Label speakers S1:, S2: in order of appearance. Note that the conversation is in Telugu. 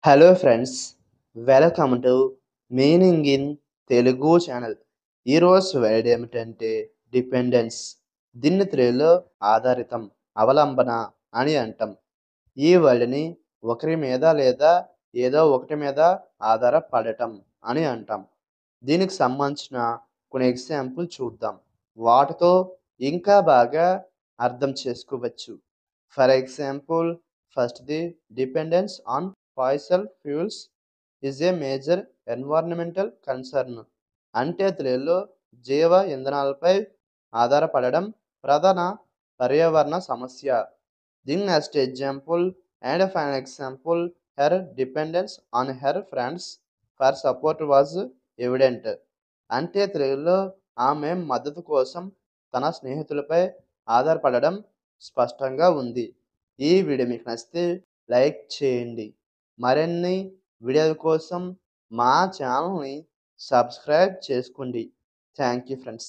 S1: Hello friends, welcome to meaning in Telugu channel. ఈరోజు వర్డ్ ఏమిటంటే డిపెండెన్స్. దీన్ని తెలుగులో ఆధారితం, అవలంబన అని అంటాం. ఈ వర్డ్ని ఒకరి మీద లేదా ఏదో ఒకటి మీద ఆధారపడటం అని అంటాం. దీనికి సంబంధించిన కొన్ని ఎగ్జాంపుల్ చూద్దాం. వాటితో ఇంకా బాగా అర్థం చేసుకోవచ్చు. ఫర్ ఎగ్జాంపుల్, ఫస్ట్‌ది dependence on fossil fuels is a major environmental concern. అంటే తెలుగులో జీవ ఇంధనాలపై ఆధారపడడం ప్రధాన పర్యావరణ సమస్య. దీని next example and final example, her dependence on her friends for support was evident. అంటే తెలుగులో ఆమె మద్దతు కోసం తన స్నేహితులపై ఆధారపడడం స్పష్టంగా ఉంది. ఈ వీడియో మీకు నచ్చితే లైక్ చేయండి. మరిన్ని వీడియోల కోసం మా ఛానల్ని సబ్స్క్రైబ్ చేసుకోండి. Thank you friends.